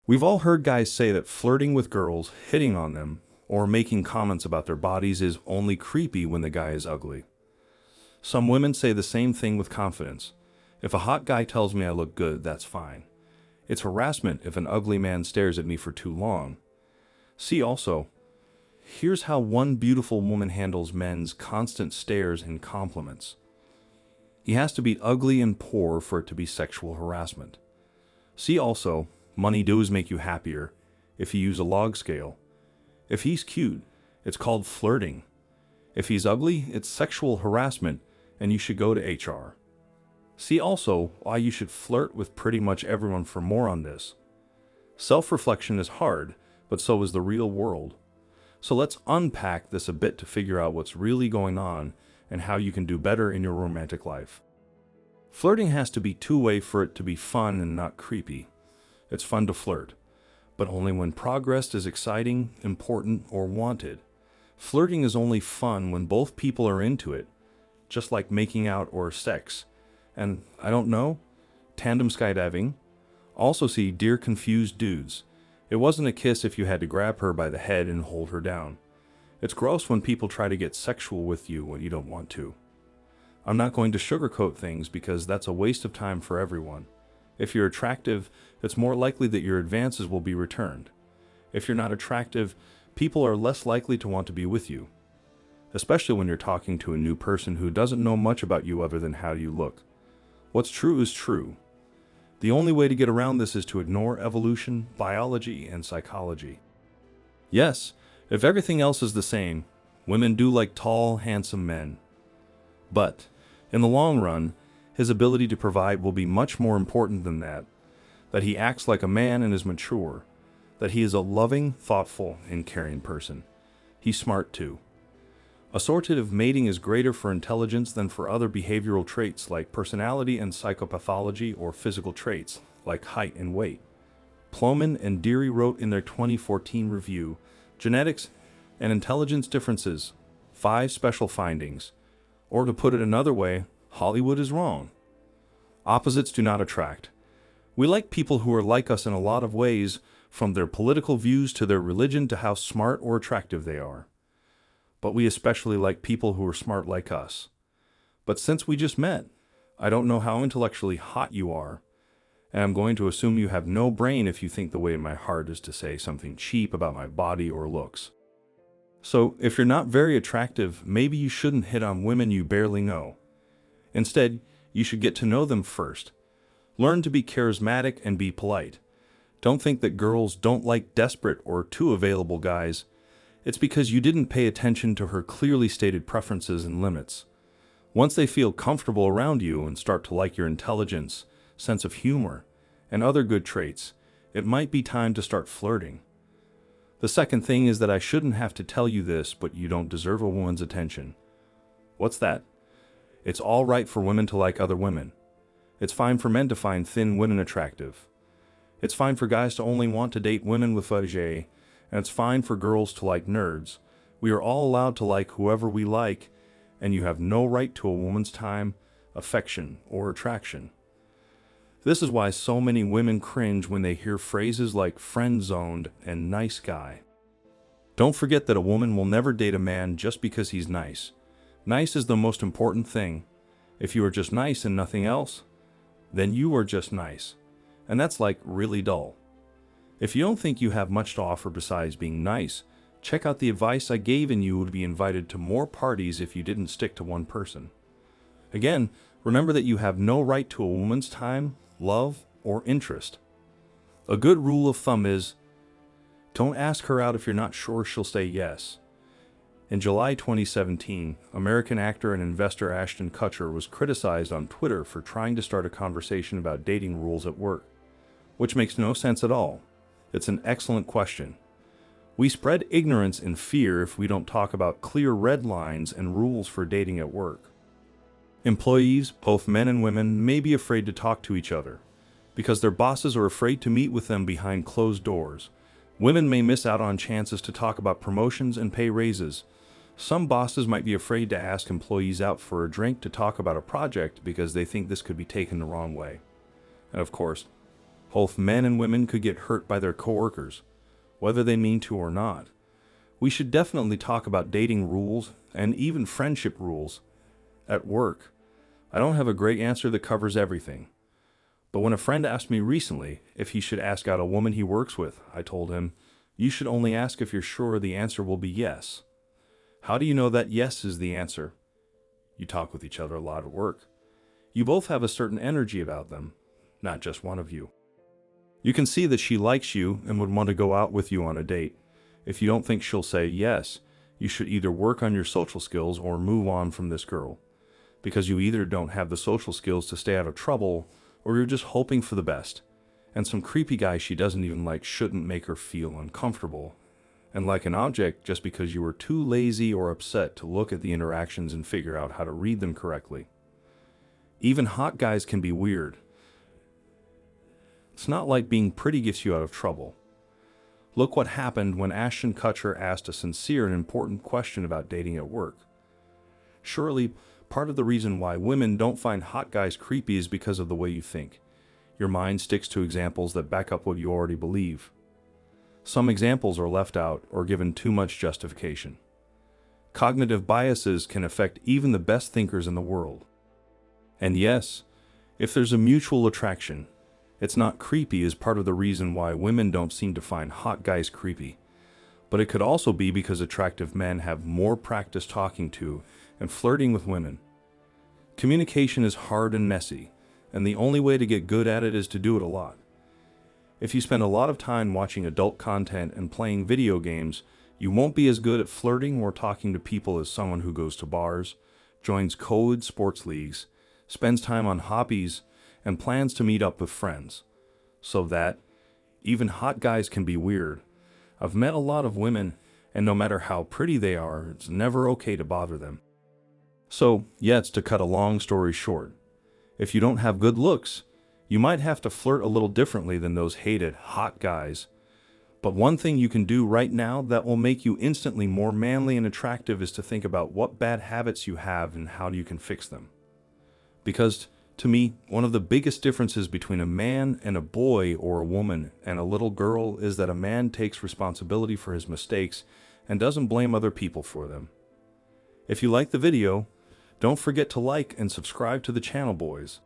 We've all heard guys say that flirting with girls, hitting on them, or making comments about their bodies is only creepy when the guy is ugly. Some women say the same thing with confidence. If a hot guy tells me I look good, that's fine. It's harassment if an ugly man stares at me for too long. See also, here's how one beautiful woman handles men's constant stares and compliments. He has to be ugly and poor for it to be sexual harassment. See also, money does make you happier if you use a log scale. If he's cute, it's called flirting. If he's ugly, it's sexual harassment and you should go to HR. See also why you should flirt with pretty much everyone for more on this. Self-reflection is hard, but so is the real world. So let's unpack this a bit to figure out what's really going on and how you can do better in your romantic life. Flirting has to be two-way for it to be fun and not creepy. It's fun to flirt, but only when progress is exciting, important, or wanted. Flirting is only fun when both people are into it, just like making out or sex. And, I don't know, tandem skydiving. Also see Dear Confused Dudes. It wasn't a kiss if you had to grab her by the head and hold her down. It's gross when people try to get sexual with you when you don't want to. I'm not going to sugarcoat things because that's a waste of time for everyone. If you're attractive, it's more likely that your advances will be returned. If you're not attractive, people are less likely to want to be with you. Especially when you're talking to a new person who doesn't know much about you other than how you look. What's true is true. The only way to get around this is to ignore evolution, biology, and psychology. Yes, if everything else is the same, women do like tall, handsome men. But, in the long run, his ability to provide will be much more important than that. That he acts like a man and is mature. That he is a loving, thoughtful, and caring person. He's smart too. Assortative mating is greater for intelligence than for other behavioral traits like personality and psychopathology or physical traits like height and weight. Plomin and Deary wrote in their 2014 review, Genetics and Intelligence Differences, 5 Special Findings. Or to put it another way, Hollywood is wrong. Opposites do not attract. We like people who are like us in a lot of ways, from their political views to their religion to how smart or attractive they are. But we especially like people who are smart like us. But since we just met, I don't know how intellectually hot you are, and I'm going to assume you have no brain if you think the way in my heart is to say something cheap about my body or looks. So, if you're not very attractive, maybe you shouldn't hit on women you barely know. Instead, you should get to know them first. Learn to be charismatic and be polite. Don't think that girls don't like desperate or too available guys. It's because you didn't pay attention to her clearly stated preferences and limits. Once they feel comfortable around you and start to like your intelligence, sense of humor, and other good traits, it might be time to start flirting. The second thing is that I shouldn't have to tell you this, but you don't deserve a woman's attention. What's that? It's all right for women to like other women. It's fine for men to find thin women attractive. It's fine for guys to only want to date women with vajay, and it's fine for girls to like nerds. We are all allowed to like whoever we like, and you have no right to a woman's time, affection, or attraction. This is why so many women cringe when they hear phrases like friend-zoned and nice guy. Don't forget that a woman will never date a man just because he's nice. Nice is the most important thing. If you are just nice and nothing else, then you are just nice. And that's like really dull. If you don't think you have much to offer besides being nice, check out the advice I gave and you would be invited to more parties if you didn't stick to one person. Again, remember that you have no right to a woman's time, love, or interest. A good rule of thumb is, don't ask her out if you're not sure she'll say yes. In July 2017, American actor and investor Ashton Kutcher was criticized on Twitter for trying to start a conversation about dating rules at work, which makes no sense at all. It's an excellent question. We spread ignorance and fear if we don't talk about clear red lines and rules for dating at work. Employees, both men and women, may be afraid to talk to each other because their bosses are afraid to meet with them behind closed doors. Women may miss out on chances to talk about promotions and pay raises. Some bosses might be afraid to ask employees out for a drink to talk about a project because they think this could be taken the wrong way. And of course, Both men and women could get hurt by their coworkers, whether they mean to or not. We should definitely talk about dating rules and even friendship rules at work. I don't have a great answer that covers everything. But when a friend asked me recently if he should ask out a woman he works with, I told him, you should only ask if you're sure the answer will be yes. How do you know that yes is the answer? You talk with each other a lot at work. You both have a certain energy about them, not just one of you. You can see that she likes you and would want to go out with you on a date. If you don't think she'll say yes, you should either work on your social skills or move on from this girl. Because you either don't have the social skills to stay out of trouble, or you're just hoping for the best. And some creepy guy she doesn't even like shouldn't make her feel uncomfortable and like an object just because you were too lazy or upset to look at the interactions and figure out how to read them correctly. Even hot guys can be weird. It's not like being pretty gets you out of trouble. Look what happened when Ashton Kutcher asked a sincere and important question about dating at work. Surely, part of the reason why women don't find hot guys creepy is because of the way you think. Your mind sticks to examples that back up what you already believe. Some examples are left out or given too much justification. Cognitive biases can affect even the best thinkers in the world. And yes, if there's a mutual attraction, it's not creepy is part of the reason why women don't seem to find hot guys creepy. But it could also be because attractive men have more practice talking to and flirting with women. Communication is hard and messy, and the only way to get good at it is to do it a lot. If you spend a lot of time watching adult content and playing video games, you won't be as good at flirting or talking to people as someone who goes to bars, joins co-ed sports leagues, spends time on hobbies, and plans to meet up with friends. So that, even hot guys can be weird. I've met a lot of women, and no matter how pretty they are, it's never okay to bother them. So, it's to cut a long story short. If you don't have good looks, you might have to flirt a little differently than those hated hot guys. But one thing you can do right now that will make you instantly more manly and attractive is to think about what bad habits you have and how you can fix them. Because, to me, one of the biggest differences between a man and a boy or a woman and a little girl is that a man takes responsibility for his mistakes and doesn't blame other people for them. If you like the video, don't forget to like and subscribe to the channel, boys.